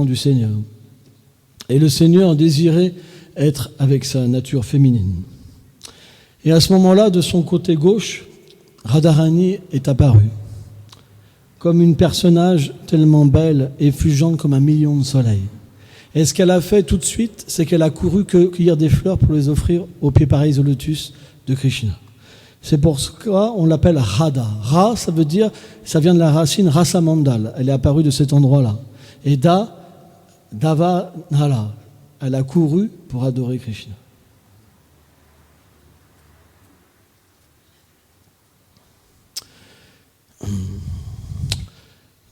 du Seigneur. Et le Seigneur désirait être avec sa nature féminine. Et à ce moment-là, de son côté gauche, Radharani est apparue, comme une personnage tellement belle et effulgente comme un million de soleils. Et ce qu'elle a fait tout de suite, c'est qu'elle a couru cueillir des fleurs pour les offrir aux pieds pareils au lotus de Krishna. C'est pour ça on l'appelle Radha. Ra, ça vient de la racine Rasamandal. Elle est apparue de cet endroit-là. Et Dava, Nala. Elle a couru pour adorer Krishna.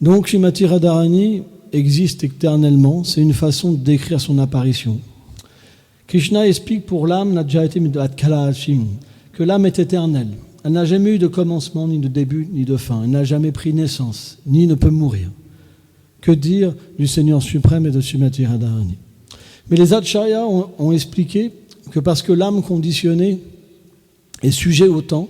Donc, Shrimati Radharani existe éternellement. C'est une façon de décrire son apparition. Krishna explique pour l'âme que l'âme est éternelle. Elle n'a jamais eu de commencement, ni de début, ni de fin. Elle n'a jamais pris naissance, ni ne peut mourir. Que dire du Seigneur suprême et de Shrimati Radharani? Mais les Acharyas ont expliqué que parce que l'âme conditionnée est sujet au temps,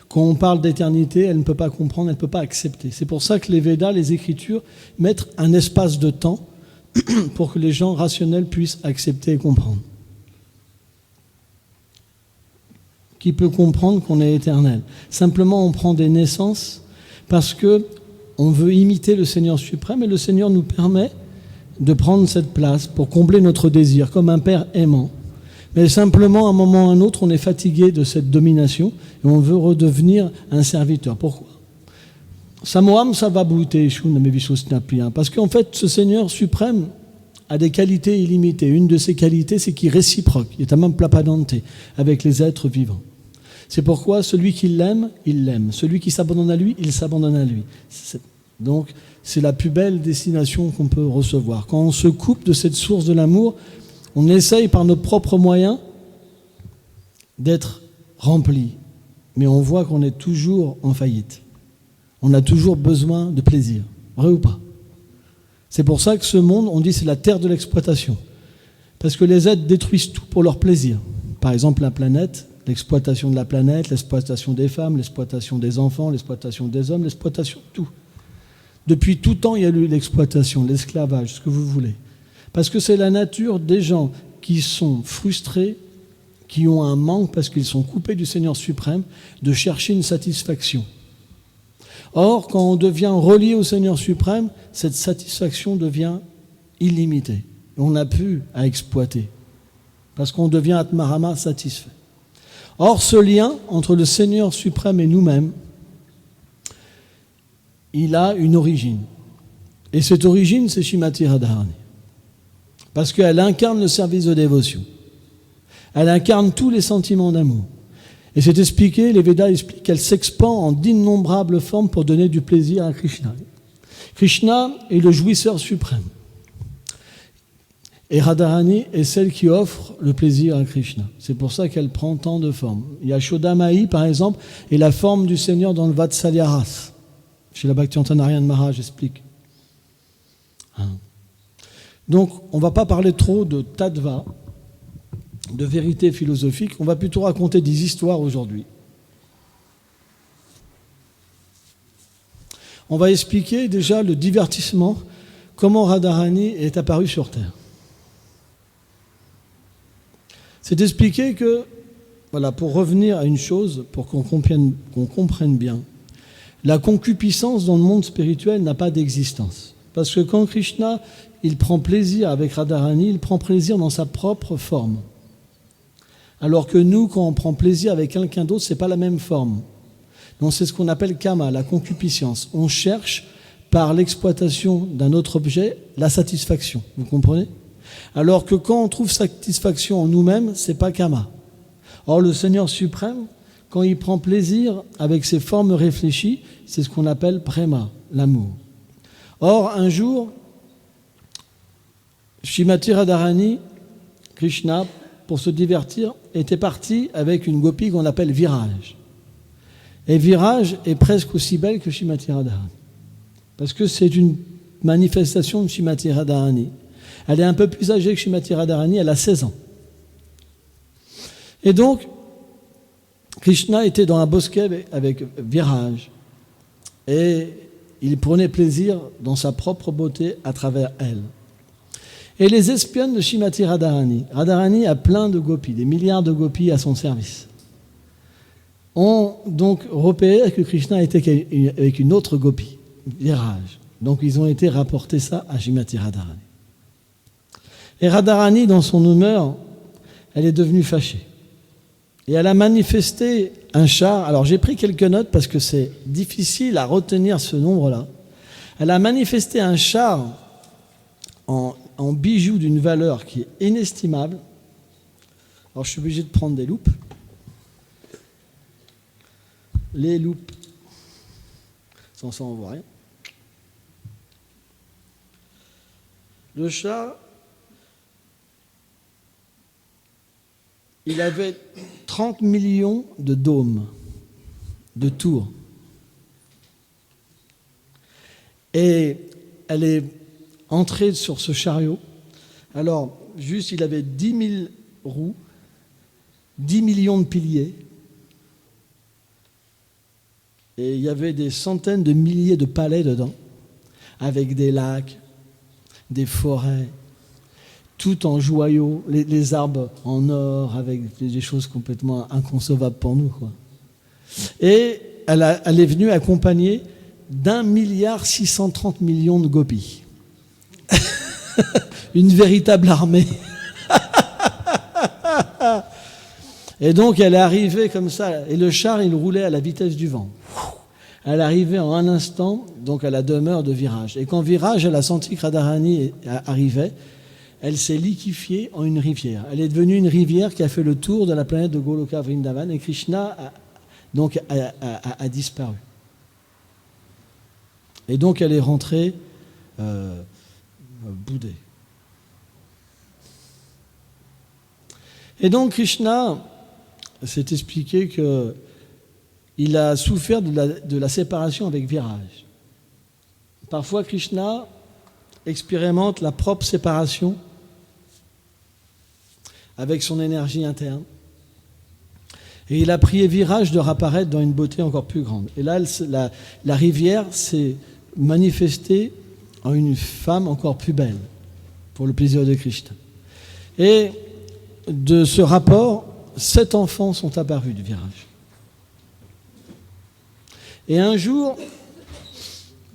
quand on parle d'éternité, elle ne peut pas comprendre, elle ne peut pas accepter. C'est pour ça que les Védas, les Écritures, mettent un espace de temps pour que les gens rationnels puissent accepter et comprendre. Qui peut comprendre qu'on est éternel? Simplement, on prend des naissances parce qu'on veut imiter le Seigneur suprême et le Seigneur nous permet de prendre cette place pour combler notre désir, comme un père aimant. Mais simplement, à un moment ou à un autre, on est fatigué de cette domination et on veut redevenir un serviteur. Pourquoi? Parce qu'en fait, ce Seigneur suprême a des qualités illimitées. Une de ses qualités, c'est qu'il est réciproque. Il est à même plapadante avec les êtres vivants. C'est pourquoi celui qui l'aime, il l'aime. Celui qui s'abandonne à lui, il s'abandonne à lui. Donc, c'est la plus belle destination qu'on peut recevoir. Quand on se coupe de cette source de l'amour, on essaye par nos propres moyens d'être rempli. Mais on voit qu'on est toujours en faillite. On a toujours besoin de plaisir. Vrai ou pas? C'est pour ça que ce monde, on dit, c'est la terre de l'exploitation. Parce que les êtres détruisent tout pour leur plaisir. Par exemple, la planète, l'exploitation de la planète, l'exploitation des femmes, l'exploitation des enfants, l'exploitation des hommes, l'exploitation de tout. Depuis tout temps, il y a eu l'exploitation, l'esclavage, ce que vous voulez. Parce que c'est la nature des gens qui sont frustrés, qui ont un manque parce qu'ils sont coupés du Seigneur suprême, de chercher une satisfaction. Or, quand on devient relié au Seigneur suprême, cette satisfaction devient illimitée. On n'a plus à exploiter, parce qu'on devient Atmarama satisfait. Or, ce lien entre le Seigneur suprême et nous-mêmes, il a une origine. Et cette origine, c'est Shrimati Radharani. Parce qu'elle incarne le service de dévotion. Elle incarne tous les sentiments d'amour. Et c'est expliqué, les Védas expliquent qu'elle s'expand en d'innombrables formes pour donner du plaisir à Krishna. Krishna est le jouisseur suprême. Et Radharani est celle qui offre le plaisir à Krishna. C'est pour ça qu'elle prend tant de formes. Yashoda Mai, par exemple, est la forme du Seigneur dans le Vatsalya Ras. Chez la Bhaktivedanta Narayana Maharaj explique. Donc, on ne va pas parler trop de tattva, de vérité philosophique. On va plutôt raconter des histoires aujourd'hui. On va expliquer déjà le divertissement, comment Radharani est apparu sur Terre. C'est expliquer que, voilà, pour revenir à une chose, pour qu'on comprenne bien, la concupiscence dans le monde spirituel n'a pas d'existence. Parce que quand Krishna, il prend plaisir avec Radharani, il prend plaisir dans sa propre forme. Alors que nous, quand on prend plaisir avec quelqu'un d'autre, ce n'est pas la même forme. Donc c'est ce qu'on appelle kama, la concupiscence. On cherche, par l'exploitation d'un autre objet, la satisfaction. Vous comprenez? Alors que quand on trouve satisfaction en nous-mêmes, ce n'est pas kama. Or, le Seigneur suprême, quand il prend plaisir avec ses formes réfléchies, c'est ce qu'on appelle prema, l'amour. Or, un jour, Shrimati Radharani, Krishna, pour se divertir, était parti avec une gopi qu'on appelle Viraj. Et Viraj est presque aussi belle que Shrimati Radharani. Parce que c'est une manifestation de Shrimati Radharani. Elle est un peu plus âgée que Shrimati Radharani, elle a 16 ans. Et donc, Krishna était dans un bosquet avec Viraj. Et il prenait plaisir dans sa propre beauté à travers elle. Et les espionnes de Shrimati Radharani, Radharani a plein de gopis, des milliards de gopis à son service, ont donc repéré que Krishna était avec une autre gopi, Viraj. Donc ils ont été rapporter ça à Shrimati Radharani. Et Radharani, dans son humeur, elle est devenue fâchée. Et elle a manifesté un char. Alors j'ai pris quelques notes parce que c'est difficile à retenir ce nombre-là. Elle a manifesté un char en bijoux d'une valeur qui est inestimable. Alors je suis obligé de prendre des loupes. Les loupes. Sans ça, on ne voit rien. Le char, il avait 30 millions de dômes, de tours. Et elle est entrée sur ce chariot. Alors, juste, il avait 10 000 roues, 10 millions de piliers. Et il y avait des centaines de milliers de palais dedans, avec des lacs, des forêts, tout en joyaux, les arbres en or, avec des choses complètement inconcevables pour nous, quoi. Et elle est venue accompagnée d'1,630 milliard de gopis. Une véritable armée. Et donc elle est arrivée comme ça, et le char il roulait à la vitesse du vent. Elle arrivait en un instant donc à la demeure de Viraj. Et quand Viraj, elle a senti que Radharani arrivait, elle s'est liquéfiée en une rivière. Elle est devenue une rivière qui a fait le tour de la planète de Goloka Vrindavan, et Krishna a disparu. Et donc elle est rentrée boudée. Et donc Krishna s'est expliqué qu'il a souffert de la séparation avec Viraj. Parfois Krishna expérimente la propre séparation avec son énergie interne. Et il a prié Viraj de réapparaître dans une beauté encore plus grande. Et là, la rivière s'est manifestée en une femme encore plus belle, pour le plaisir de Krishna. Et de ce rapport, 7 enfants sont apparus du Viraj. Et un jour,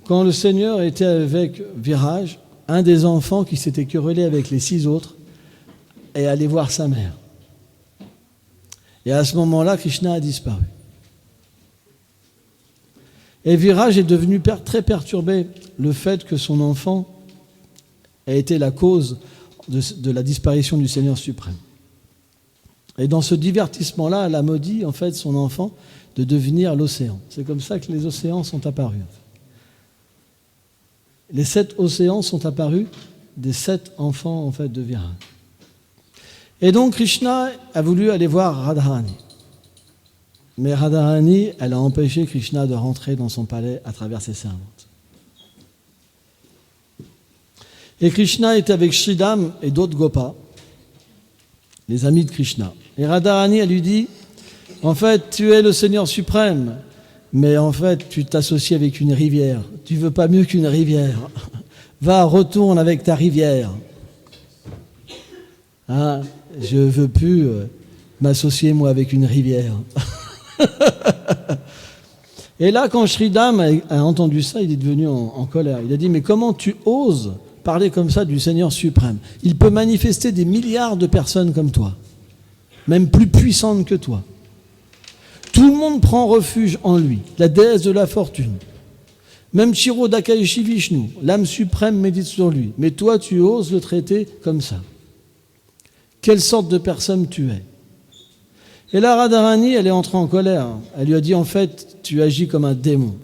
quand le Seigneur était avec Viraj, un des enfants qui s'était querellé avec les 6 autres est allé voir sa mère. Et à ce moment-là, Krishna a disparu. Et Viraj est devenu très perturbé le fait que son enfant ait été la cause de la disparition du Seigneur suprême. Et dans ce divertissement-là, elle a maudit en fait son enfant de devenir l'océan. C'est comme ça que les océans sont apparus. Les 7 océans sont apparus des 7 enfants en fait de Viraj. Et donc Krishna a voulu aller voir Radharani. Mais Radharani, elle a empêché Krishna de rentrer dans son palais à travers ses servantes. Et Krishna était avec Sridham et d'autres gopas, les amis de Krishna. Et Radharani, elle lui dit, en fait, tu es le Seigneur suprême, mais en fait, tu t'associes avec une rivière. Tu veux pas mieux qu'une rivière. Va, retourne avec ta rivière. Hein, je veux plus m'associer, moi, avec une rivière. Et là, quand Sridham a entendu ça, il est devenu en colère. Il a dit, mais comment tu oses parler comme ça du Seigneur suprême? Il peut manifester des milliards de personnes comme toi, même plus puissantes que toi. Tout le monde prend refuge en lui, la déesse de la fortune. Même Kshirodakaishi Vishnu, l'âme suprême, médite sur lui. Mais toi, tu oses le traiter comme ça. Quelle sorte de personne tu es? Et là, Radharani, elle est entrée en colère. Elle lui a dit, en fait, tu agis comme un démon.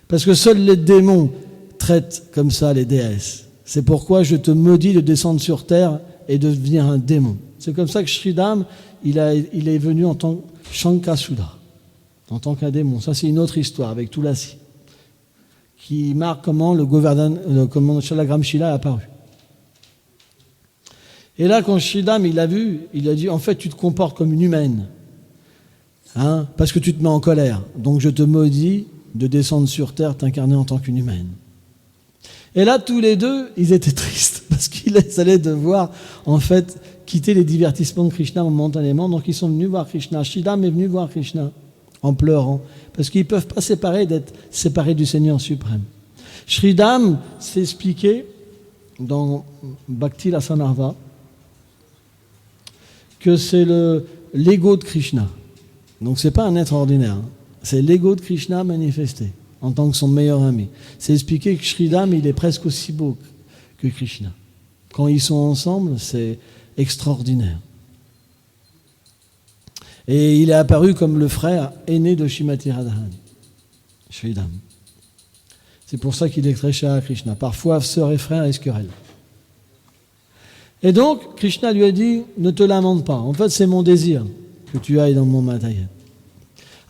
Parce que seuls les démons traitent comme ça les déesses. C'est pourquoi je te maudis de descendre sur terre et de devenir un démon. C'est comme ça que Sridham, il est venu en tant que Shankasudra, en tant qu'un démon. Ça, c'est une autre histoire avec Tulasi, qui marque comment comment Shalagramshila est apparu. Et là, quand Sridham, il l'a vu, il a dit, en fait, tu te comportes comme une humaine, hein, parce que tu te mets en colère. Donc, je te maudis de descendre sur terre, t'incarner en tant qu'une humaine. Et là, tous les deux, ils étaient tristes parce qu'ils allaient devoir, en fait, quitter les divertissements de Krishna momentanément. Donc, ils sont venus voir Krishna. Sridham est venu voir Krishna en pleurant parce qu'ils ne peuvent pas d'être séparés du Seigneur suprême. Sridham s'est expliqué dans Bhakti Rasanarva que c'est l'ego de Krishna. Donc, ce n'est pas un être ordinaire. C'est l'ego de Krishna manifesté en tant que son meilleur ami. C'est expliqué que Sridham, il est presque aussi beau que Krishna. Quand ils sont ensemble, c'est extraordinaire. Et il est apparu comme le frère aîné de Shrimati Radharani, Sridham. C'est pour ça qu'il est très cher à Krishna. Parfois, sœurs et frères, ils se querellent. Et donc, Krishna lui a dit, ne te lamente pas. En fait, c'est mon désir que tu ailles dans mon matériel.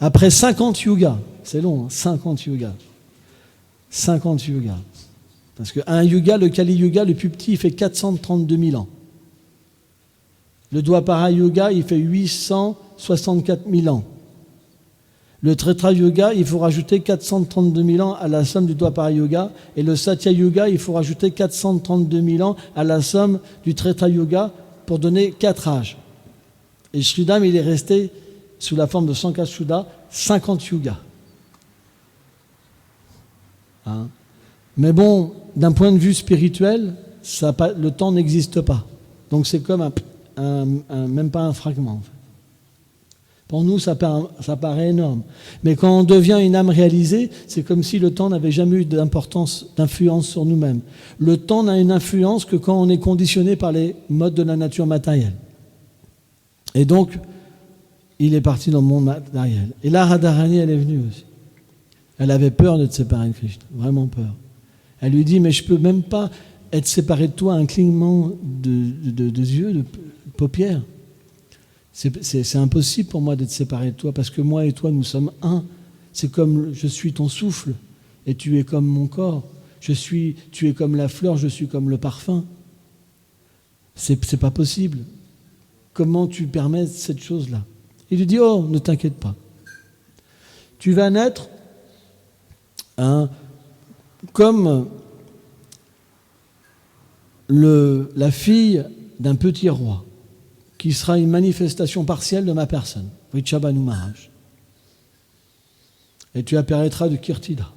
Après 50 yugas, c'est long, 50 yugas. 50 yugas. Parce qu'un yuga, le Kali Yuga, le plus petit, il fait 432 000 ans. Le Dwapara Yuga, il fait 864 000 ans. Le Treta Yuga, il faut rajouter 432 000 ans à la somme du Dwapara Yuga. Et le Satya Yuga, il faut rajouter 432 000 ans à la somme du Treta Yuga pour donner 4 âges. Et Sridham, il est resté sous la forme de Sankashuddha 50 yugas. Hein? Mais bon, d'un point de vue spirituel, le temps n'existe pas. Donc c'est comme même pas un fragment. En fait. Pour nous, ça paraît énorme. Mais quand on devient une âme réalisée, c'est comme si le temps n'avait jamais eu d'influence sur nous-mêmes. Le temps n'a une influence que quand on est conditionné par les modes de la nature matérielle. Et donc, il est parti dans le monde matériel. Et là, Radharani, elle est venue aussi. Elle avait peur de te séparer de Krishna, vraiment peur. Elle lui dit, mais je ne peux même pas être séparé de toi, un clignement de yeux, de paupières. C'est impossible pour moi d'être séparé de toi, parce que moi et toi, nous sommes un. C'est comme je suis ton souffle, et tu es comme mon corps. Tu es comme la fleur, je suis comme le parfum. C'est pas possible. Comment tu permets cette chose-là? Il lui dit, oh, ne t'inquiète pas. Tu vas naître comme la fille d'un petit roi, qui sera une manifestation partielle de ma personne, Vrichabhanu Maharaj. Et tu apparaîtras de Kirtida.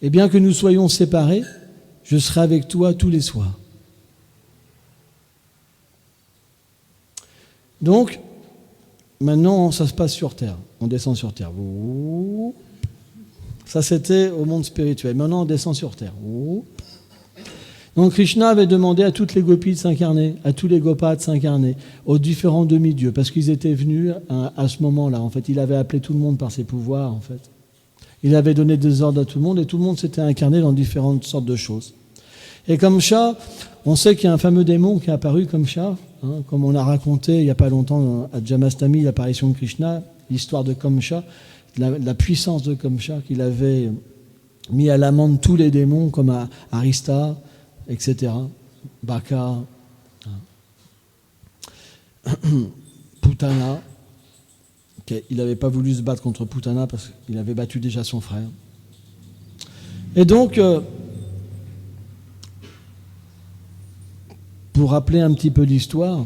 Et bien que nous soyons séparés, je serai avec toi tous les soirs. Donc, maintenant, ça se passe sur Terre. On descend sur Terre. Ça, c'était au monde spirituel. Maintenant, on descend sur Terre. Donc, Krishna avait demandé à toutes les gopis de s'incarner, à tous les gopas de s'incarner, aux différents demi-dieux, parce qu'ils étaient venus à ce moment-là. En fait, il avait appelé tout le monde par ses pouvoirs, en fait. Il avait donné des ordres à tout le monde, et tout le monde s'était incarné dans différentes sortes de choses. Et Kamcha, on sait qu'il y a un fameux démon qui est apparu, Kamcha, comme on a raconté il n'y a pas longtemps à Jamastami, l'apparition de Krishna, l'histoire de Kamcha, la puissance de Kamcha, qu'il avait mis à l'amende tous les démons, comme Arista, etc., Baka, Putana. Il n'avait pas voulu se battre contre Putana parce qu'il avait battu déjà son frère. Et donc, pour rappeler un petit peu l'histoire,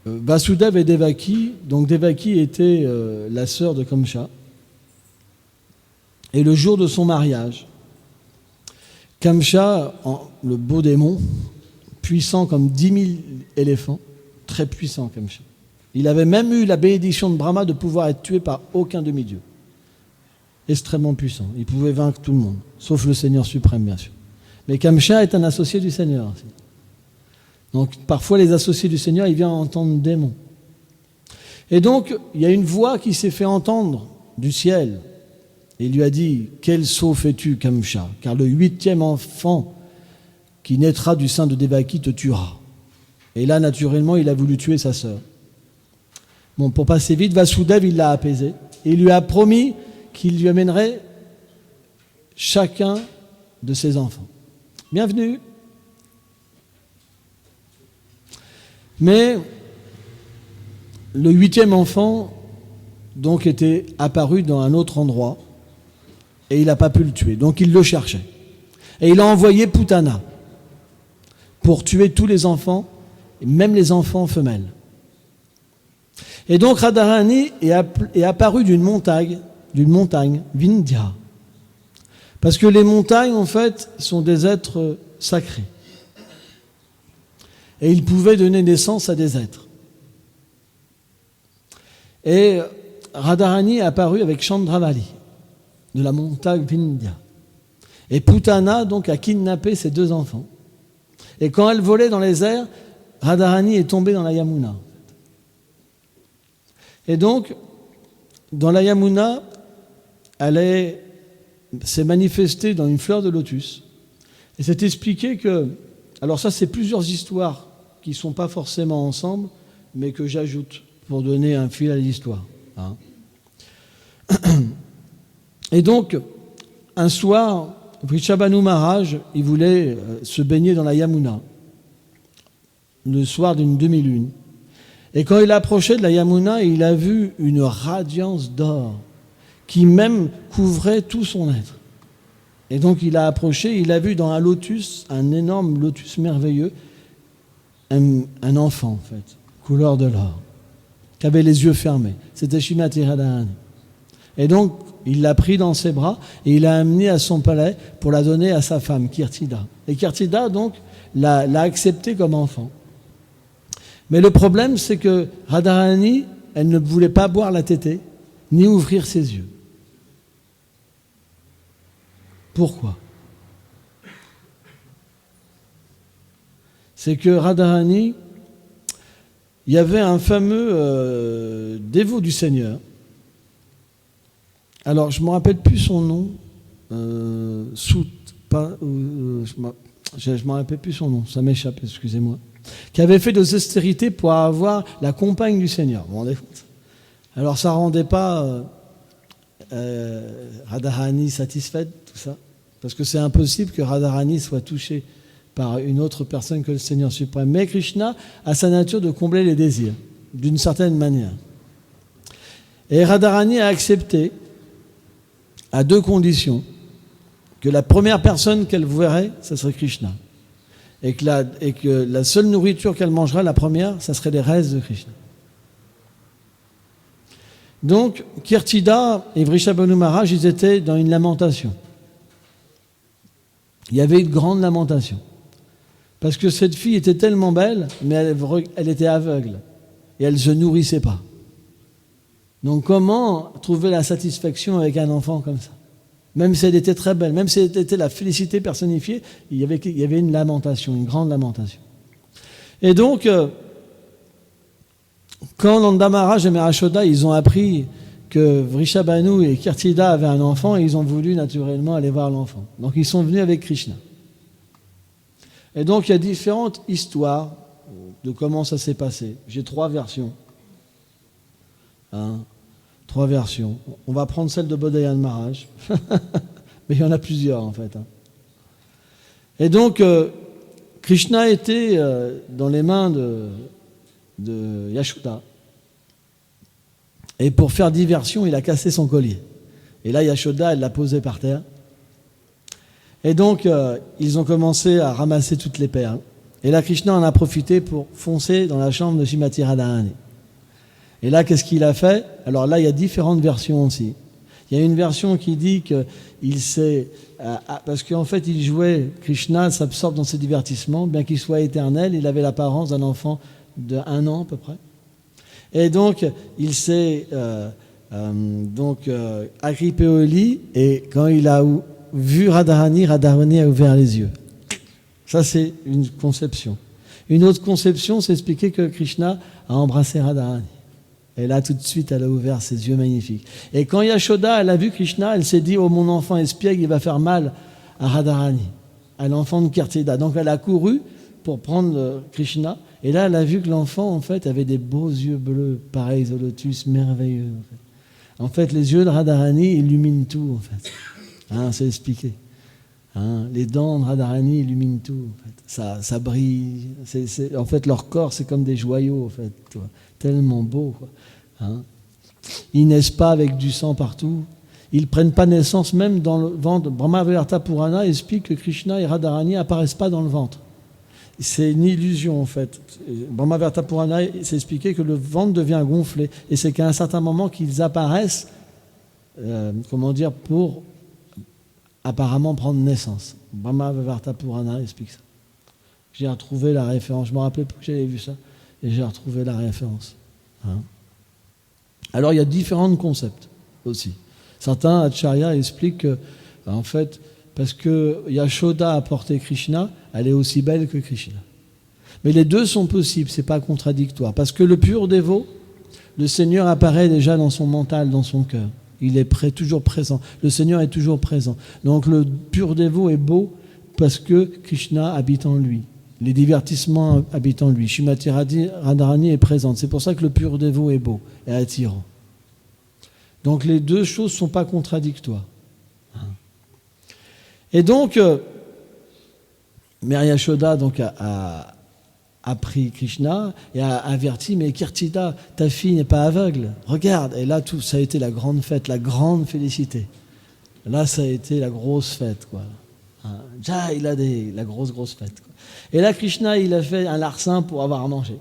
Vasudeva et Devaki, donc Devaki était la sœur de Kamcha, et le jour de son mariage, Kamcha, le beau démon, puissant comme 10 000 éléphants, très puissant Kamcha. Il avait même eu la bénédiction de Brahma de pouvoir être tué par aucun demi-dieu. Extrêmement puissant. Il pouvait vaincre tout le monde, sauf le Seigneur suprême, bien sûr. Mais Kamcha est un associé du Seigneur aussi. Donc parfois les associés du Seigneur, ils viennent entendre le démon. Et donc, il y a une voix qui s'est fait entendre du ciel. Et il lui a dit, quel saut fais-tu, Kamcha, car le 8e enfant qui naîtra du sein de Devaki te tuera. Et là, naturellement, il a voulu tuer sa sœur. Bon, pour passer vite, Vasudeva, il l'a apaisé. Et il lui a promis qu'il lui amènerait chacun de ses enfants. Bienvenue. Mais le 8e enfant, donc, était apparu dans un autre endroit. Et il n'a pas pu le tuer, donc il le cherchait. Et il a envoyé Putana pour tuer tous les enfants, même les enfants femelles. Et donc Radharani est apparu d'une montagne, Vindhya. Parce que les montagnes, en fait, sont des êtres sacrés. Et ils pouvaient donner naissance à des êtres. Et Radharani est apparu avec Chandravali, de la montagne Vindhya. Et Putana, donc, a kidnappé ses 2 enfants. Et quand elle volait dans les airs, Radharani est tombée dans la Yamuna. Et donc, dans la Yamuna, elle s'est manifestée dans une fleur de lotus. Et c'est expliqué que... Alors ça, c'est plusieurs histoires qui ne sont pas forcément ensemble, mais que j'ajoute pour donner un fil à l'histoire. Hein. Et donc, un soir, Vrishabhanu Maharaj, il voulait se baigner dans la Yamuna, le soir d'une demi-lune. Et quand il approchait de la Yamuna, il a vu une radiance d'or qui même couvrait tout son être. Et donc il a approché, il a vu dans un lotus, un énorme lotus merveilleux, un enfant en fait, couleur de l'or, qui avait les yeux fermés. C'était Shrimati Radharani. Et donc il l'a pris dans ses bras et il l'a amené à son palais pour la donner à sa femme, Kirtida. Et Kirtida donc l'a accepté comme enfant. Mais le problème, c'est que Radharani, elle ne voulait pas boire la tétée, ni ouvrir ses yeux. Pourquoi ? C'est que Radharani, il y avait un fameux dévot du Seigneur. Alors, je ne me rappelle plus son nom. Je ne me rappelle plus son nom, ça m'échappe, excusez-moi. Qui avait fait des austérités pour avoir la compagne du Seigneur. Vous vous rendez compte ? Alors ça ne rendait pas Radharani satisfaite, tout ça. Parce que c'est impossible que Radharani soit touché par une autre personne que le Seigneur suprême. Mais Krishna a sa nature de combler les désirs, d'une certaine manière. Et Radharani a accepté, à 2 conditions, que la première personne qu'elle verrait, ce serait Krishna. Et que la seule nourriture qu'elle mangera, la première, ça serait les restes de Krishna. Donc, Kirtida et Vrishabhanu Maharaj, ils étaient dans une lamentation. Il y avait une grande lamentation. Parce que cette fille était tellement belle, mais elle était aveugle. Et elle ne se nourrissait pas. Donc, comment trouver la satisfaction avec un enfant comme ça ? Même si elle était très belle, même si elle était la félicité personnifiée, il y avait une lamentation, une grande lamentation. Et donc, quand Nanda Maharaj et Yashoda, ils ont appris que Vrishabhanu et Kirtida avaient un enfant, ils ont voulu naturellement aller voir l'enfant. Donc ils sont venus avec Krishna. Et donc il y a différentes histoires de comment ça s'est passé. J'ai 3 versions. 3 versions. On va prendre celle de Bodhayan Maharaj. Mais il y en a plusieurs en fait. Et donc, Krishna était dans les mains de Yashoda. Et pour faire diversion, il a cassé son collier. Et là, Yashoda, elle l'a posé par terre. Et donc, ils ont commencé à ramasser toutes les perles. Et là, Krishna en a profité pour foncer dans la chambre de Shrimati Radharani. Et là, qu'est-ce qu'il a fait ? Alors là, il y a différentes versions aussi. Il y a une version qui dit qu'il s'est... parce qu'en fait, il jouait, Krishna s'absorbe dans ses divertissements, bien qu'il soit éternel, il avait l'apparence d'un enfant de 1 an à peu près. Et donc, il s'est agrippé au lit, et quand il a vu Radharani, Radharani a ouvert les yeux. Ça, c'est une conception. Une autre conception, c'est expliquer que Krishna a embrassé Radharani. Et là, tout de suite, elle a ouvert ses yeux magnifiques. Et quand Yashoda, elle a vu Krishna, elle s'est dit « Oh, mon enfant espiègle, il va faire mal à Radharani, à l'enfant de Kirtida. » Donc, elle a couru pour prendre Krishna. Et là, elle a vu que l'enfant, en fait, avait des beaux yeux bleus, pareils au lotus, merveilleux. En fait, les yeux de Radharani illuminent tout, en fait. C'est expliqué. Les dents de Radharani illuminent tout, en fait. Ça brille. En fait, leur corps, c'est comme des joyaux, en fait. Tellement beau, quoi. Ils naissent pas avec du sang partout. Ils ne prennent pas naissance même dans le ventre. Brahmavarta Purana explique que Krishna et Radharani n'apparaissent pas dans le ventre. C'est une illusion en fait. Brahmavarta Purana s'est expliqué que le ventre devient gonflé et c'est qu'à un certain moment qu'ils apparaissent, pour apparemment prendre naissance. Brahmavarta Purana explique ça. J'ai retrouvé la référence. Je me rappelais plus que j'avais vu ça et j'ai retrouvé la référence. Alors il y a différents concepts aussi. Certains acharyas expliquent que, en fait, parce que Yashoda a porté Krishna, elle est aussi belle que Krishna. Mais les deux sont possibles, c'est pas contradictoire. Parce que le pur dévot, le Seigneur apparaît déjà dans son mental, dans son cœur. Il est toujours présent. Le Seigneur est toujours présent. Donc le pur dévot est beau parce que Krishna habite en lui. Les divertissements habitent en lui. Srimati Radharani est présente. C'est pour ça que le pur dévot est beau et attirant. Donc les deux choses ne sont pas contradictoires. Et donc, Mère Yashoda a pris Krishna et a averti, mais Kirtida, ta fille n'est pas aveugle, regarde. Et là, ça a été la grande fête, la grande félicité. Là, ça a été la grosse fête, quoi. Il a la grosse fête, quoi. Et là, Krishna, il a fait un larcin pour avoir à manger.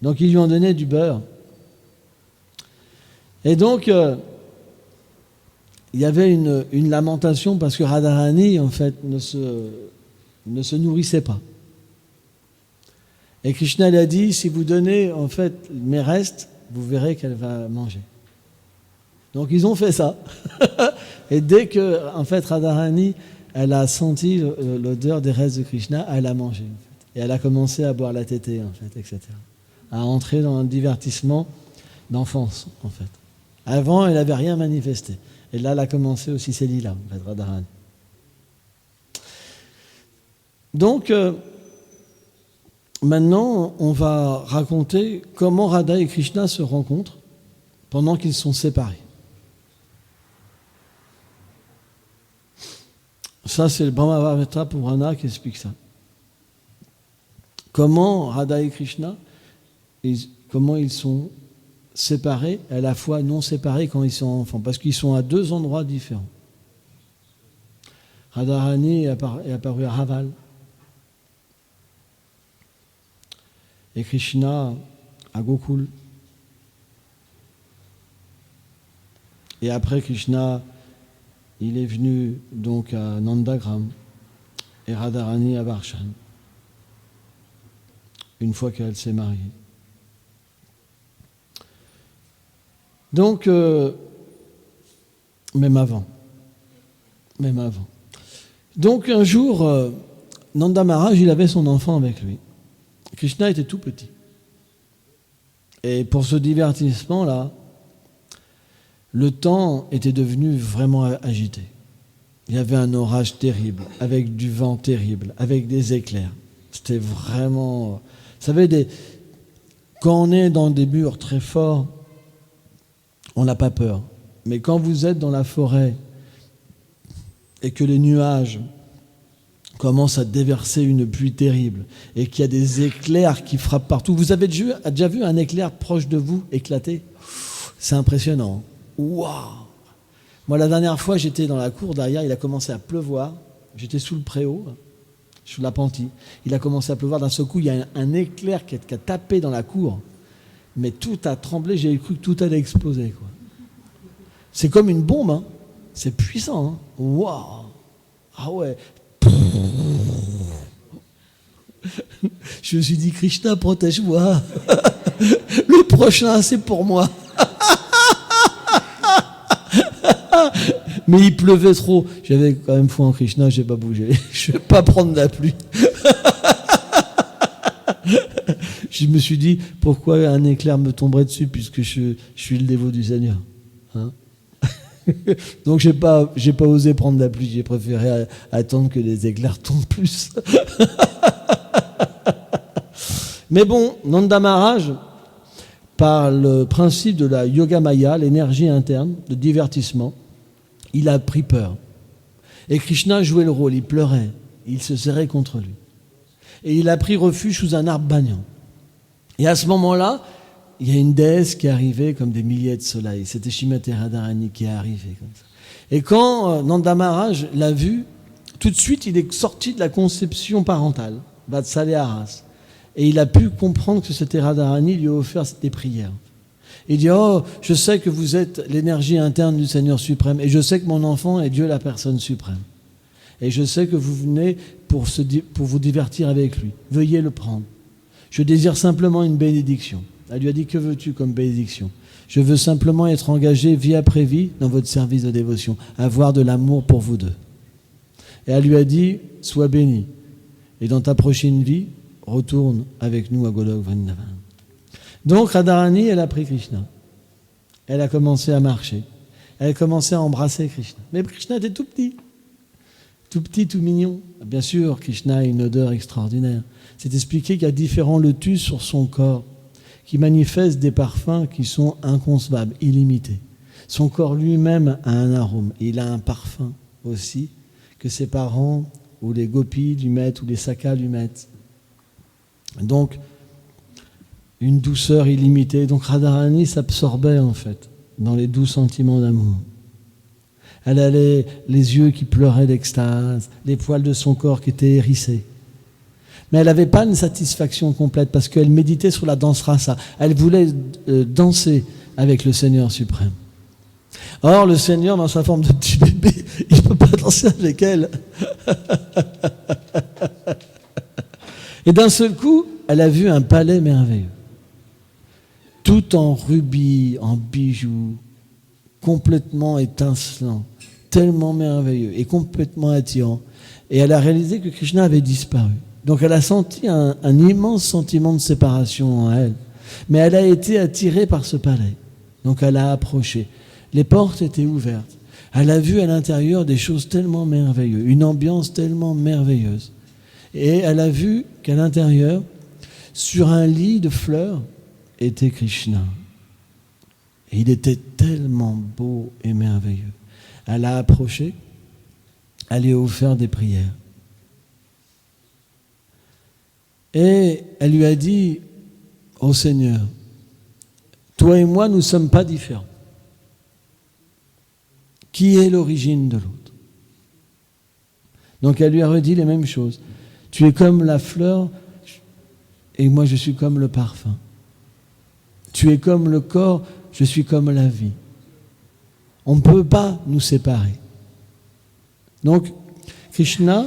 Donc, ils lui ont donné du beurre. Et donc, il y avait une lamentation parce que Radharani, en fait, ne se nourrissait pas. Et Krishna lui a dit, si vous donnez, en fait, mes restes, vous verrez qu'elle va manger. Donc, ils ont fait ça. Et dès que, en fait, Radharani, elle a senti l'odeur des restes de Krishna, elle a mangé. En fait. Et elle a commencé à boire la tétée, en fait, etc. À entrer dans un divertissement d'enfance, en fait. Avant, elle n'avait rien manifesté. Et là, elle a commencé aussi ses lilas, en fait, Radharani. Donc, maintenant, on va raconter comment Radha et Krishna se rencontrent pendant qu'ils sont séparés. Ça, c'est le Brahmavarta Purana qui explique ça. Comment Radha et Krishna, comment ils sont séparés, à la fois non séparés quand ils sont enfants, parce qu'ils sont à deux endroits différents. Radharani est apparu à Raval. Et Krishna à Gokul. Et après Krishna, il est venu donc à Nandagram et Radharani à Varshan, une fois qu'elle s'est mariée. Donc, même avant. Donc un jour, Nanda Maharaj, il avait son enfant avec lui. Krishna était tout petit. Et pour ce divertissement-là, le temps était devenu vraiment agité. Il y avait un orage terrible, avec du vent terrible, avec des éclairs. C'était vraiment... Vous savez, quand on est dans des murs très forts, on n'a pas peur. Mais quand vous êtes dans la forêt et que les nuages commencent à déverser une pluie terrible et qu'il y a des éclairs qui frappent partout. Vous avez déjà vu un éclair proche de vous éclater? C'est impressionnant. Waouh! Moi, la dernière fois, j'étais dans la cour derrière, il a commencé à pleuvoir. J'étais sous le préau, sous la pentille. Il a commencé à pleuvoir. D'un seul coup, il y a un éclair qui a tapé dans la cour. Mais tout a tremblé, j'ai cru que tout allait exploser, quoi. C'est comme une bombe, hein. C'est puissant, hein. Waouh! Ah ouais! Je me suis dit, Krishna, protège-moi. Le prochain, c'est pour moi. Mais il pleuvait trop. J'avais quand même foi en Krishna, je n'ai pas bougé. Je ne vais pas prendre la pluie. Je me suis dit, pourquoi un éclair me tomberait dessus puisque je suis le dévot du Seigneur, hein? Donc j'ai pas osé prendre la pluie, j'ai préféré attendre que les éclairs tombent plus. Mais bon, Nanda Maharaj, par le principe de la yoga maya, l'énergie interne, de divertissement, il a pris peur. Et Krishna jouait le rôle, il pleurait, il se serrait contre lui. Et il a pris refuge sous un arbre banyan. Et à ce moment-là, il y a une déesse qui est arrivée comme des milliers de soleils. C'était Shrimati Radharani qui est arrivée comme ça. Et quand Nanda Maharaj l'a vu, tout de suite, il est sorti de la conception parentale, Vatsalya Aras. Et il a pu comprendre que c'était Radharani lui a offert des prières. Il dit, oh, je sais que vous êtes l'énergie interne du Seigneur suprême, et je sais que mon enfant est Dieu la personne suprême. Et je sais que vous venez pour vous divertir avec lui. Veuillez le prendre. Je désire simplement une bénédiction. Elle lui a dit, que veux-tu comme bénédiction? Je veux simplement être engagé vie après vie dans votre service de dévotion, avoir de l'amour pour vous deux. Et elle lui a dit, sois béni. Et dans ta prochaine vie, retourne avec nous à Golok Vrindavan. Donc Radharani, elle a pris Krishna. Elle a commencé à marcher. Elle a commencé à embrasser Krishna. Mais Krishna était tout petit, tout mignon. Bien sûr, Krishna a une odeur extraordinaire. C'est expliqué qu'il y a différents lotus sur son corps qui manifestent des parfums qui sont inconcevables, illimités. Son corps lui-même a un arôme. Et il a un parfum aussi que ses parents ou les gopis lui mettent ou les sakas lui mettent. Donc, une douceur illimitée. Donc Radharani s'absorbait en fait dans les doux sentiments d'amour. Elle avait les yeux qui pleuraient d'extase, les poils de son corps qui étaient hérissés. Mais elle n'avait pas une satisfaction complète parce qu'elle méditait sur la danse rasa. Elle voulait danser avec le Seigneur suprême. Or, le Seigneur, dans sa forme de petit bébé, il ne peut pas danser avec elle. Et d'un seul coup, elle a vu un palais merveilleux. Tout en rubis, en bijoux, complètement étincelant, tellement merveilleux et complètement attirant. Et elle a réalisé que Krishna avait disparu. Donc elle a senti un immense sentiment de séparation en elle. Mais elle a été attirée par ce palais. Donc elle a approché. Les portes étaient ouvertes. Elle a vu à l'intérieur des choses tellement merveilleuses, une ambiance tellement merveilleuse. Et elle a vu qu'à l'intérieur, sur un lit de fleurs, était Krishna. Et il était tellement beau et merveilleux. Elle a approché, elle lui a offert des prières. Et elle lui a dit, ô Seigneur, toi et moi, nous ne sommes pas différents. Qui est l'origine de l'autre? Donc elle lui a redit les mêmes choses. Tu es comme la fleur et moi je suis comme le parfum. Tu es comme le corps, je suis comme la vie. On ne peut pas nous séparer. Donc Krishna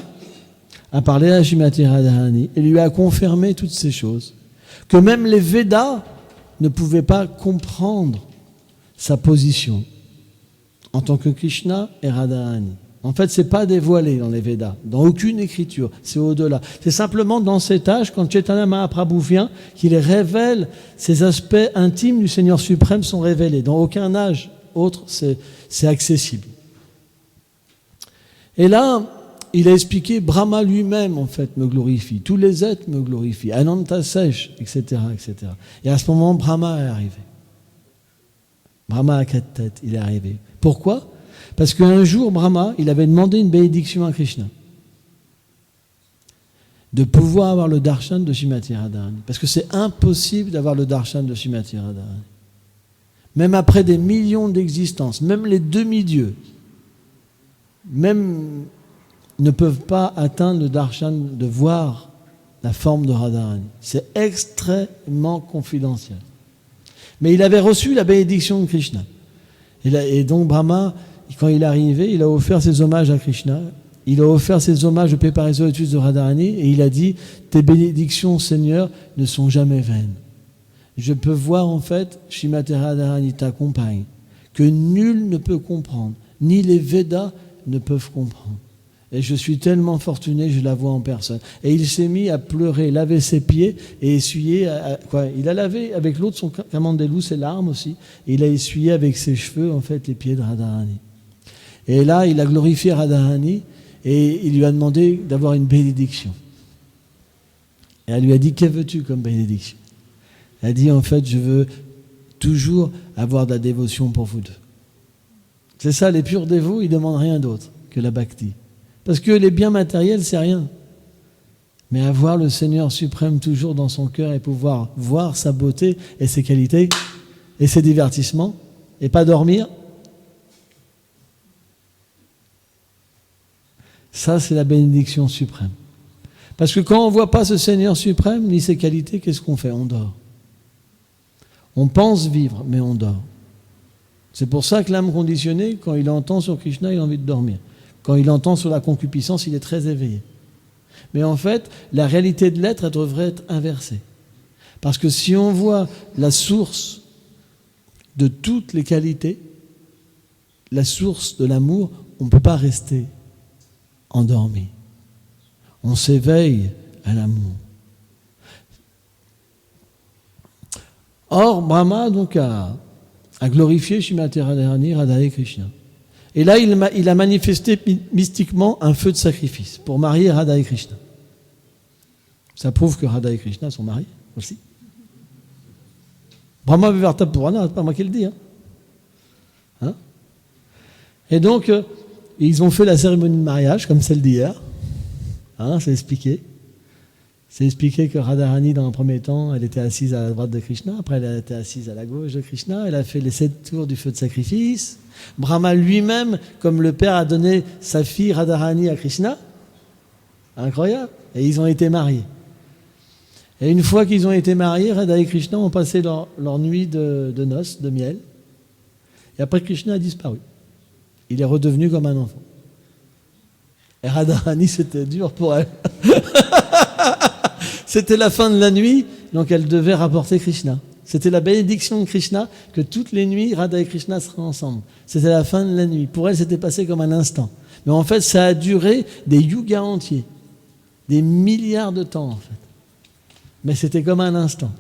a parlé à Shrimati Radharani et lui a confirmé toutes ces choses. Que même les Védas ne pouvaient pas comprendre sa position en tant que Krishna et Radharani. En fait, ce n'est pas dévoilé dans les Védas, dans aucune écriture, c'est au-delà. C'est simplement dans cet âge, quand Chaitanya Mahaprabhu vient, qu'il révèle ces aspects intimes du Seigneur suprême sont révélés. Dans aucun âge autre, c'est accessible. Et là, il a expliqué, Brahma lui-même, en fait, me glorifie. Tous les êtres me glorifient. Ananta Sesh, etc., etc. Et à ce moment, Brahma est arrivé. Brahma à 4 têtes, il est arrivé. Pourquoi ? Parce qu'un jour, Brahma, il avait demandé une bénédiction à Krishna. De pouvoir avoir le darshan de Shrimati Radharani. Parce que c'est impossible d'avoir le darshan de Shrimati Radharani. Même après des millions d'existences, même les demi-dieux, même ne peuvent pas atteindre le darshan de voir la forme de Radharani. C'est extrêmement confidentiel. Mais il avait reçu la bénédiction de Krishna. Et donc Brahma, quand il est arrivé, il a offert ses hommages à Krishna. Il a offert ses hommages au Péparisotus de Radharani et il a dit « Tes bénédictions, Seigneur, ne sont jamais vaines. Je peux voir en fait, Shrimati Radharani t'accompagne, que nul ne peut comprendre, ni les Védas ne peuvent comprendre. Et je suis tellement fortuné, je la vois en personne. » Et il s'est mis à pleurer, laver ses pieds et essuyer... Il a lavé avec l'eau de son kamandelu ses larmes aussi. Et il a essuyé avec ses cheveux en fait les pieds de Radharani. Et là, il a glorifié Radharani et il lui a demandé d'avoir une bénédiction. Et elle lui a dit, que veux-tu comme bénédiction? Elle a dit, en fait, je veux toujours avoir de la dévotion pour vous deux. C'est ça, les purs dévots, ils ne demandent rien d'autre que la bhakti. Parce que les biens matériels, c'est rien. Mais avoir le Seigneur suprême toujours dans son cœur et pouvoir voir sa beauté et ses qualités et ses divertissements et pas dormir, ça c'est la bénédiction suprême. Parce que quand on ne voit pas ce Seigneur suprême ni ses qualités, qu'est-ce qu'on fait? On dort. On pense vivre, mais on dort. C'est pour ça que l'âme conditionnée, quand il entend sur Krishna, il a envie de dormir. Quand il entend sur la concupiscence, il est très éveillé. Mais en fait, la réalité de l'être, elle devrait être inversée. Parce que si on voit la source de toutes les qualités, la source de l'amour, on ne peut pas rester endormi. On s'éveille à l'amour. Or, Brahma donc a glorifié Srimati Radharani, Radha et Krishna. Et là, il a manifesté mystiquement un feu de sacrifice pour marier Radha et Krishna. Ça prouve que Radha et Krishna sont mariés aussi. Brahma Vivarta Purana, c'est pas moi qui le dis. Hein? Et donc, ils ont fait la cérémonie de mariage, comme celle d'hier. C'est expliqué. C'est expliqué que Radharani, dans un premier temps, elle était assise à la droite de Krishna, après elle était assise à la gauche de Krishna, elle a fait les 7 tours du feu de sacrifice. Brahma lui-même, comme le père a donné sa fille Radharani à Krishna, incroyable, et ils ont été mariés. Et une fois qu'ils ont été mariés, Radha et Krishna ont passé leur nuit de noces, de miel, et après Krishna a disparu. Il est redevenu comme un enfant. Et Radharani, c'était dur pour elle. C'était la fin de la nuit, donc elle devait rapporter Krishna. C'était la bénédiction de Krishna que toutes les nuits, Radha et Krishna seraient ensemble. C'était la fin de la nuit. Pour elle, c'était passé comme un instant. Mais en fait, ça a duré des yugas entiers, des milliards de temps en fait. Mais c'était comme un instant.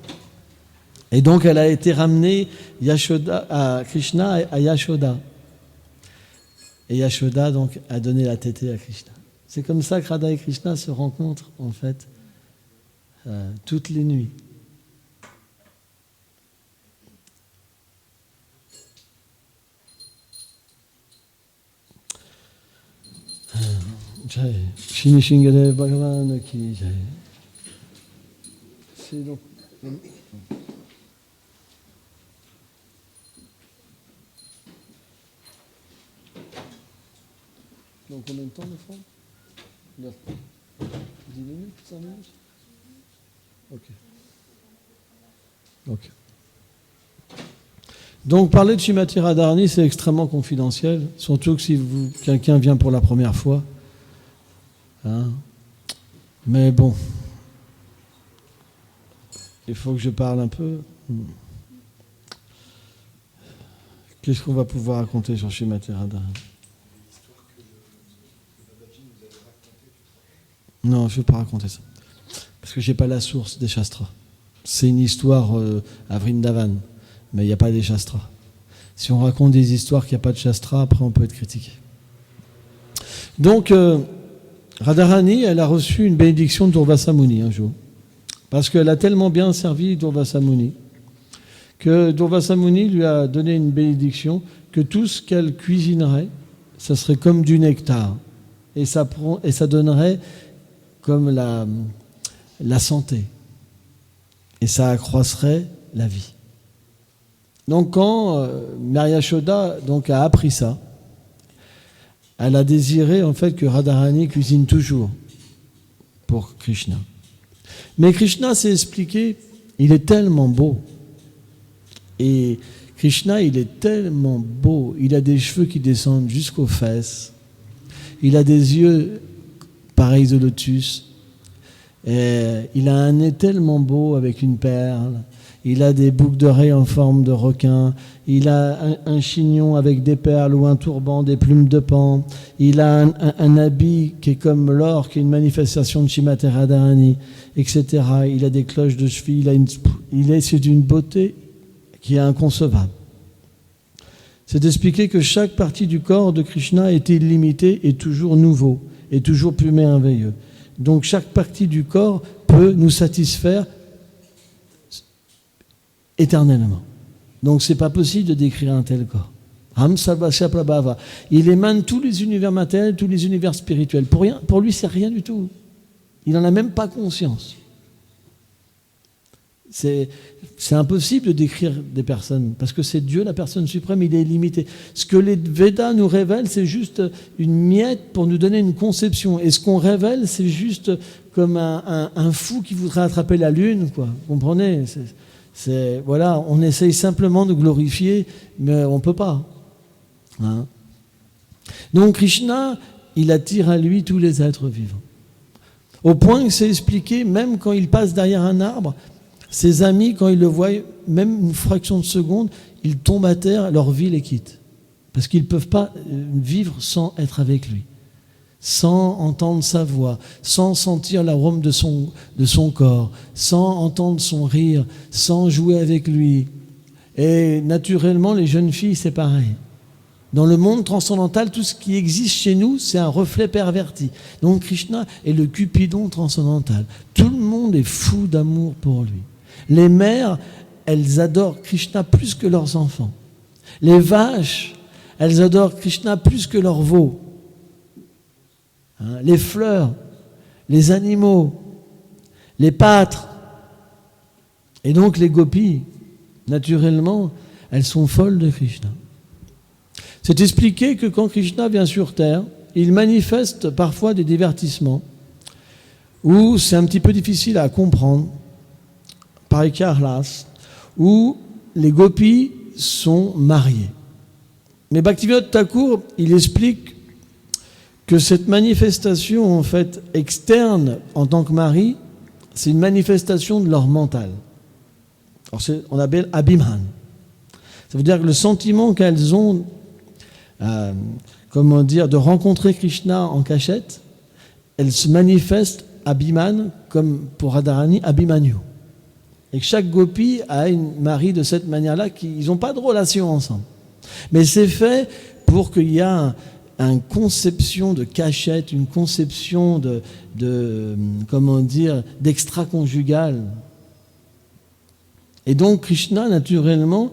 Et donc, elle a été ramenée à Krishna à Yashoda. Et Yashoda, donc, a donné la tétée à Krishna. C'est comme ça que Radha et Krishna se rencontrent, en fait, toutes les nuits. Jai. Shini Shingare Bhagavan ki Jai. C'est donc... Donc combien de temps le fond 10 minutes, 5 minutes. Ok. Donc parler de Srimati Radharani, c'est extrêmement confidentiel, surtout que si quelqu'un vient pour la première fois. Mais bon, il faut que je parle un peu. Qu'est-ce qu'on va pouvoir raconter sur Srimati Radharani? Non, je ne vais pas raconter ça. Parce que je n'ai pas la source des Shastras. C'est une histoire à Vrindavan, mais il n'y a pas des Shastras. Si on raconte des histoires qu'il n'y a pas de Shastras, après on peut être critiqué. Donc, Radharani, elle a reçu une bénédiction de Durvasa Muni un jour. Parce qu'elle a tellement bien servi Durvasa Muni que Durvasa Muni lui a donné une bénédiction que tout ce qu'elle cuisinerait, ça serait comme du nectar. Et ça donnerait comme la santé. Et ça accroisserait la vie. Donc quand Mère Yashoda a appris ça, elle a désiré en fait que Radharani cuisine toujours pour Krishna. Mais Krishna s'est expliqué, il est tellement beau. Et Krishna, il est tellement beau. Il a des cheveux qui descendent jusqu'aux fesses. Il a des yeux pareils de lotus. Et il a un nez tellement beau avec une perle. Il a des boucles d'oreilles en forme de requin. Il a un chignon avec des perles ou un turban, des plumes de paon. Il a un habit qui est comme l'or, qui est une manifestation de Srimati Radharani, etc. Il a des cloches de cheville. C'est d'une beauté qui est inconcevable. C'est d'expliquer que chaque partie du corps de Krishna est illimitée et toujours nouveau, et toujours plus merveilleux. Donc chaque partie du corps peut nous satisfaire éternellement. Donc c'est pas possible de décrire un tel corps. Ham Sarvasya Prabhava. Il émane tous les univers matériels, tous les univers spirituels. Pour lui, c'est rien du tout. Il n'en a même pas conscience. C'est impossible de décrire des personnes, parce que c'est Dieu, la personne suprême, il est illimité. Ce que les Védas nous révèlent, c'est juste une miette pour nous donner une conception. Et ce qu'on révèle, c'est juste comme un fou qui voudrait attraper la lune, quoi. Vous comprenez ? Voilà, on essaye simplement de glorifier, mais on ne peut pas. Hein ? Donc Krishna, il attire à lui tous les êtres vivants. Au point que c'est expliqué, même quand il passe derrière un arbre, ses amis, quand ils le voient, même une fraction de seconde, ils tombent à terre, leur vie les quitte. Parce qu'ils ne peuvent pas vivre sans être avec lui, sans entendre sa voix, sans sentir l'arôme de son corps, sans entendre son rire, sans jouer avec lui. Et naturellement, les jeunes filles, c'est pareil. Dans le monde transcendantal, tout ce qui existe chez nous, c'est un reflet perverti. Donc Krishna est le Cupidon transcendantal. Tout le monde est fou d'amour pour lui. Les mères, elles adorent Krishna plus que leurs enfants. Les vaches, elles adorent Krishna plus que leurs veaux. Hein, les fleurs, les animaux, les pâtres. Et donc les gopis, naturellement, elles sont folles de Krishna. C'est expliqué que quand Krishna vient sur Terre, il manifeste parfois des divertissements où c'est un petit peu difficile à comprendre, par Karlas, où les gopis sont mariés. Mais Bhaktivinoda Thakur, il explique que cette manifestation, en fait, externe en tant que mari, c'est une manifestation de leur mental. Alors on appelle Abhiman. Ça veut dire que le sentiment qu'elles ont, de rencontrer Krishna en cachette, elles se manifestent Abhiman, comme pour Radharani, Abhimanyu. Et que chaque gopi a une mari de cette manière-là, ils n'ont pas de relation ensemble. Mais c'est fait pour qu'il y ait une conception de cachette, une conception d'extra-conjugal. Et donc Krishna, naturellement,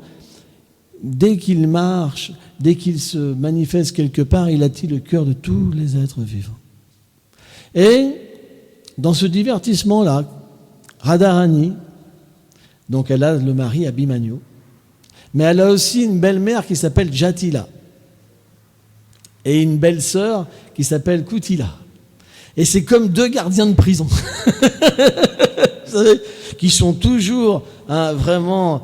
dès qu'il marche, dès qu'il se manifeste quelque part, il attire le cœur de tous les êtres vivants. Et dans ce divertissement-là, Radharani, donc elle a le mari Abhimanyu, mais elle a aussi une belle-mère qui s'appelle Jatila et une belle-sœur qui s'appelle Kutila. Et c'est comme deux gardiens de prison, vous savez, qui sont toujours vraiment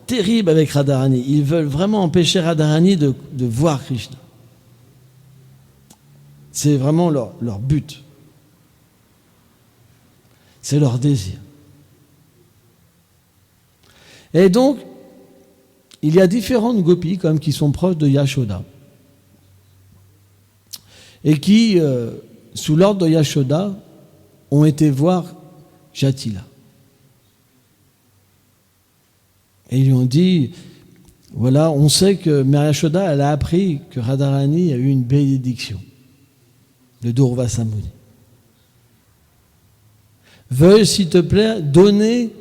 terribles avec Radharani. Ils veulent vraiment empêcher Radharani de voir Krishna. C'est vraiment leur but. C'est leur désir. Et donc, il y a différentes gopis comme qui sont proches de Yashoda et qui, sous l'ordre de Yashoda, ont été voir Jatila. Et ils lui ont dit, voilà, on sait que Mère Yashoda, elle a appris que Radharani a eu une bénédiction de Durvasa Muni. Veuille, s'il te plaît, donner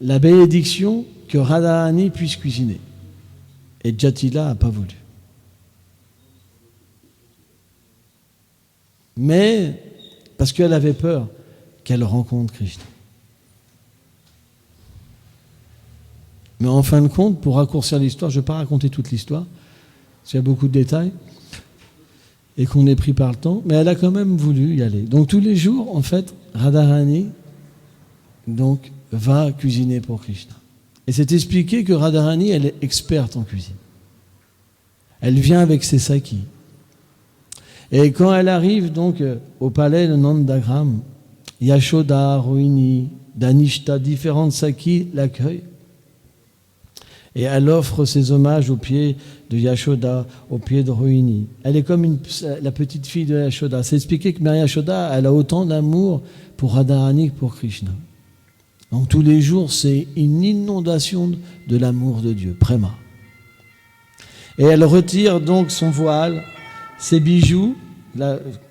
la bénédiction que Radharani puisse cuisiner. Et Jatila n'a pas voulu. Mais, parce qu'elle avait peur qu'elle rencontre Krishna. Mais en fin de compte, pour raccourcir l'histoire, je ne vais pas raconter toute l'histoire, parce qu'il y a beaucoup de détails, et qu'on est pris par le temps, mais elle a quand même voulu y aller. Donc tous les jours, en fait, Radharani va cuisiner pour Krishna. Et c'est expliqué que Radharani, elle est experte en cuisine. Elle vient avec ses sakis. Et quand elle arrive donc au palais de Nandagram, Yashoda, Rohini, Danishta, différentes sakis l'accueillent. Et elle offre ses hommages aux pieds de Yashoda, aux pieds de Rohini. Elle est comme la petite fille de Yashoda. C'est expliqué que Mère Yashoda, elle a autant d'amour pour Radharani que pour Krishna. Donc tous les jours, c'est une inondation de l'amour de Dieu, Prema. Et elle retire donc son voile, ses bijoux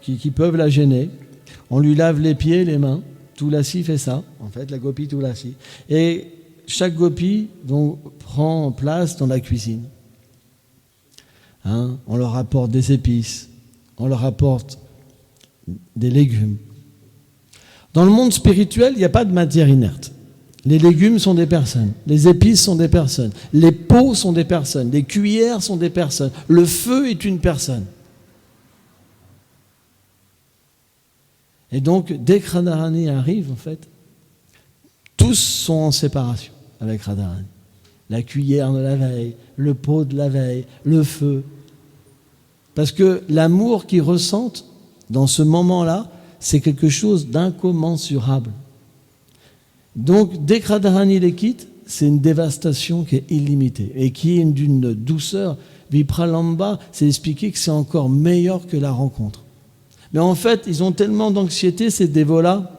qui peuvent la gêner. On lui lave les pieds, les mains. Tulasi fait ça, en fait, la gopi Tulasi. Et chaque gopi donc, prend place dans la cuisine. On leur apporte des épices, on leur apporte des légumes, Dans le monde spirituel, il n'y a pas de matière inerte. Les légumes sont des personnes, les épices sont des personnes, les pots sont des personnes, les cuillères sont des personnes, le feu est une personne. Et donc, dès que Radharani arrive, en fait, tous sont en séparation avec Radharani. La cuillère de la veille, le pot de la veille, le feu. Parce que l'amour qu'ils ressentent dans ce moment-là, c'est quelque chose d'incommensurable. Donc, dès que Radharani les quitte, c'est une dévastation qui est illimitée et qui est d'une douceur. Vipralamba s'est expliqué que c'est encore meilleur que la rencontre. Mais en fait, ils ont tellement d'anxiété, ces dévots-là,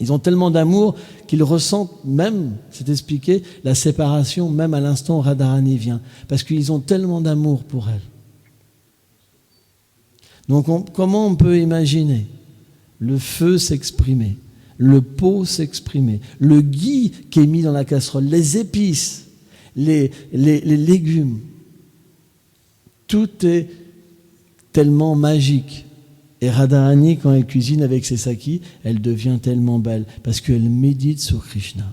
ils ont tellement d'amour qu'ils ressentent même, c'est expliqué, la séparation, même à l'instant où Radharani vient. Parce qu'ils ont tellement d'amour pour elle. Donc, comment on peut imaginer le feu s'exprimer, le pot s'exprimer, le ghee qui est mis dans la casserole, les épices, les légumes. Tout est tellement magique. Et Radharani, quand elle cuisine avec ses sakis, elle devient tellement belle parce qu'elle médite sur Krishna.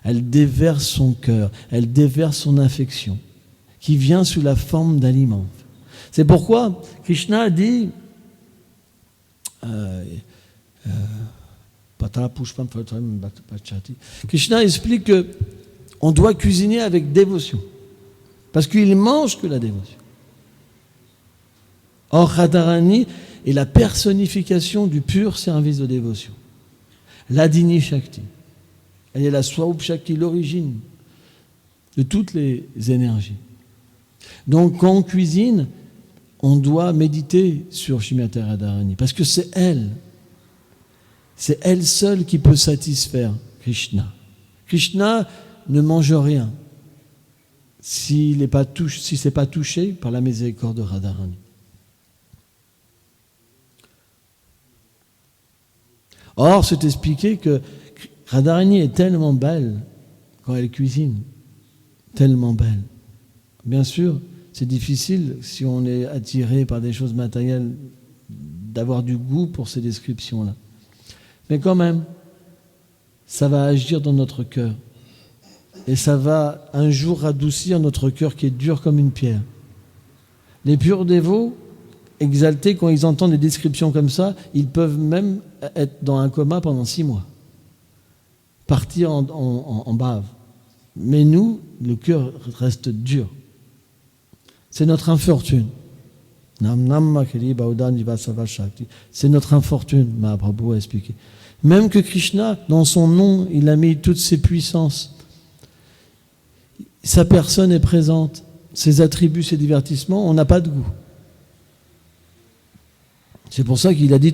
Elle déverse son cœur, elle déverse son affection, qui vient sous la forme d'aliments. C'est pourquoi Krishna dit Krishna explique qu'on doit cuisiner avec dévotion, parce qu'il mange que la dévotion. Or, Radharani est la personnification du pur service de dévotion. L'Adini Shakti. Elle est la Swarup Shakti, l'origine de toutes les énergies. Donc, quand on cuisine, on doit méditer sur Shrimati Radharani, parce que c'est elle seule qui peut satisfaire Krishna. Krishna ne mange rien si c'est pas touché par la miséricorde de Radharani. Or, c'est expliqué que Radharani est tellement belle quand elle cuisine, tellement belle. Bien sûr, c'est difficile, si on est attiré par des choses matérielles, d'avoir du goût pour ces descriptions-là. Mais quand même, ça va agir dans notre cœur. Et ça va un jour radoucir notre cœur qui est dur comme une pierre. Les purs dévots, exaltés, quand ils entendent des descriptions comme ça, ils peuvent même être dans un coma pendant 6 mois. Partir en bave. Mais nous, le cœur reste dur. C'est notre infortune. C'est notre infortune, Mahaprabhu a expliqué. Même que Krishna, dans son nom, il a mis toutes ses puissances. Sa personne est présente. Ses attributs, ses divertissements, on n'a pas de goût. C'est pour ça qu'il a dit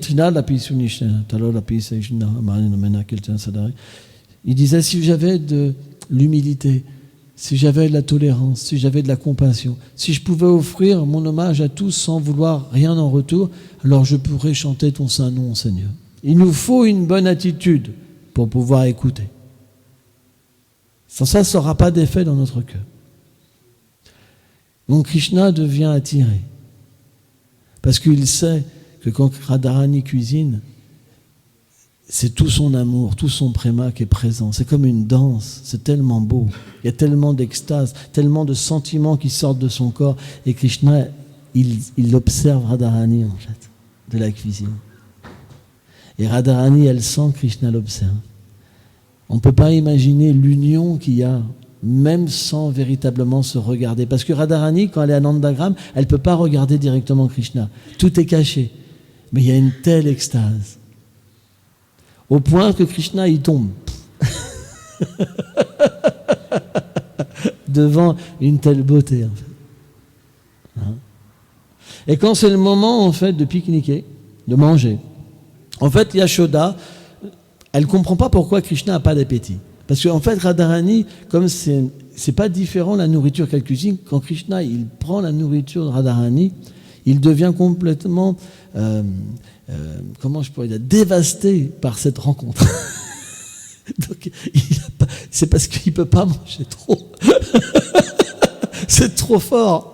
il disait, si j'avais de l'humilité, si j'avais de la tolérance, si j'avais de la compassion, si je pouvais offrir mon hommage à tous sans vouloir rien en retour, alors je pourrais chanter ton saint nom, Seigneur. Il nous faut une bonne attitude pour pouvoir écouter. Sans ça, ça n'aura pas d'effet dans notre cœur. Donc Krishna devient attiré. Parce qu'il sait que quand Radharani cuisine, c'est tout son amour, tout son préma qui est présent. C'est comme une danse, c'est tellement beau. Il y a tellement d'extase, tellement de sentiments qui sortent de son corps. Et Krishna, il observe Radharani, en fait, de la cuisine. Et Radharani, elle sent Krishna l'observe. On ne peut pas imaginer l'union qu'il y a, même sans véritablement se regarder. Parce que Radharani, quand elle est à Nandagram, elle ne peut pas regarder directement Krishna. Tout est caché. Mais il y a une telle extase. Au point que Krishna, il tombe. Devant une telle beauté, en fait. Hein? Et quand c'est le moment, en fait, de pique-niquer, de manger, en fait, Yashoda, elle ne comprend pas pourquoi Krishna n'a pas d'appétit. Parce qu'en fait, Radharani, comme c'est pas différent la nourriture qu'elle cuisine, quand Krishna, il prend la nourriture de Radharani, il devient complètement, comment je pourrais dire, dévasté par cette rencontre. Donc, c'est parce qu'il ne peut pas manger trop. C'est trop fort.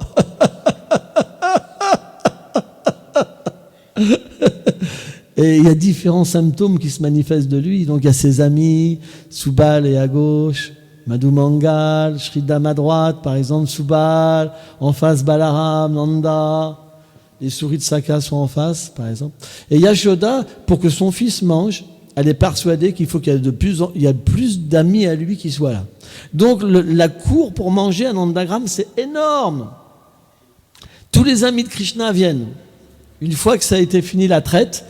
Et Et il y a différents symptômes qui se manifestent de lui. Donc il y a ses amis, Subal est à gauche, Madhu Mangal, Shridham à droite, par exemple, Subal, en face Balaram, Nanda, les souris de Saka sont en face, par exemple. Et Yashoda, pour que son fils mange, elle est persuadée qu'il faut qu'il y ait plus d'amis à lui qui soient là. Donc la cour pour manger un Nandagram, c'est énorme. Tous les amis de Krishna viennent. Une fois que ça a été fini la traite,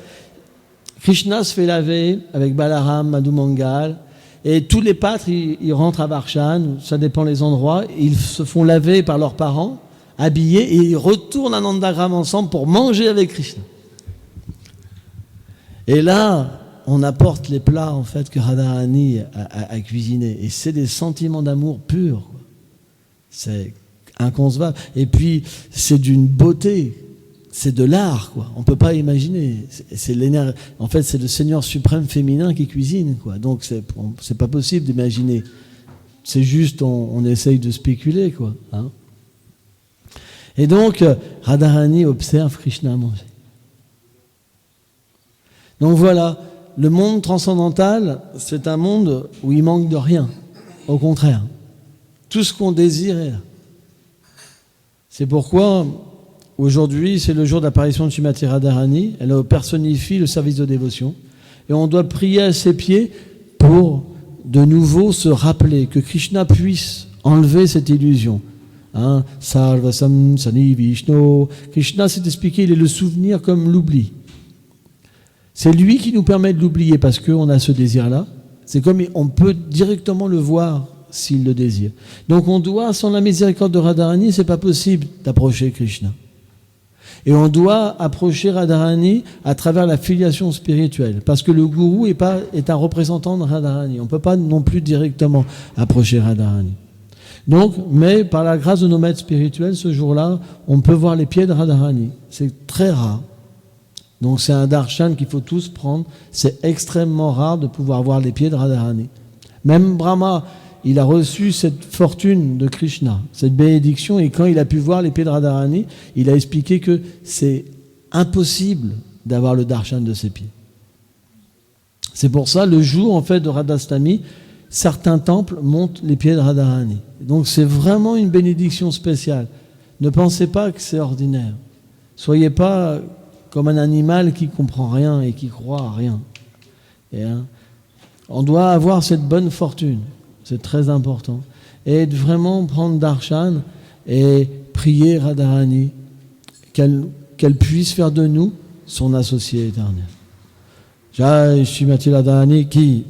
Krishna se fait laver avec Balaram, Madhu Mangal, et tous les pâtres, ils rentrent à Varshan, ça dépend les endroits, ils se font laver par leurs parents, habillés, et ils retournent à Nandagram ensemble pour manger avec Krishna. Et là, on apporte les plats en fait que Radharani a cuisinés, et c'est des sentiments d'amour purs, quoi. C'est inconcevable. Et puis, c'est d'une beauté. C'est de l'art, quoi. On peut pas imaginer. C'est l'énergie. En fait, c'est le Seigneur suprême féminin qui cuisine, quoi. Donc, c'est pas possible d'imaginer. C'est juste, on essaye de spéculer, quoi. Hein. Et donc, Radharani observe Krishna manger. Donc voilà, le monde transcendantal, c'est un monde où il manque de rien. Au contraire, tout ce qu'on désire est là. C'est pourquoi aujourd'hui, c'est le jour d'apparition de Srimati Radharani. Elle personnifie le service de dévotion. Et on doit prier à ses pieds pour de nouveau se rappeler que Krishna puisse enlever cette illusion. Hein? Sarvasam Sani Vishnu. Krishna s'est expliqué, il est le souvenir comme l'oubli. C'est lui qui nous permet de l'oublier parce qu'on a ce désir-là. C'est comme on peut directement le voir s'il le désire. Donc on doit, sans la miséricorde de Radharani, c'est pas possible d'approcher Krishna. Et on doit approcher Radharani à travers la filiation spirituelle, parce que le gourou est un représentant de Radharani. On ne peut pas non plus directement approcher Radharani. Donc, mais par la grâce de nos maîtres spirituels, ce jour-là, on peut voir les pieds de Radharani. C'est très rare. Donc c'est un darshan qu'il faut tous prendre. C'est extrêmement rare de pouvoir voir les pieds de Radharani. Même Brahma, il a reçu cette fortune de Krishna, cette bénédiction, et quand il a pu voir les pieds de Radharani, il a expliqué que c'est impossible d'avoir le darshan de ses pieds. C'est pour ça, le jour en fait de Radhastami, certains temples montrent les pieds de Radharani. Donc c'est vraiment une bénédiction spéciale. Ne pensez pas que c'est ordinaire. Soyez pas comme un animal qui comprend rien et qui croit à rien. Et, on doit avoir cette bonne fortune. C'est très important. Et de vraiment prendre darshan et prier Radharani, qu'elle puisse faire de nous son associé éternel. Jai Srimati Radharani ki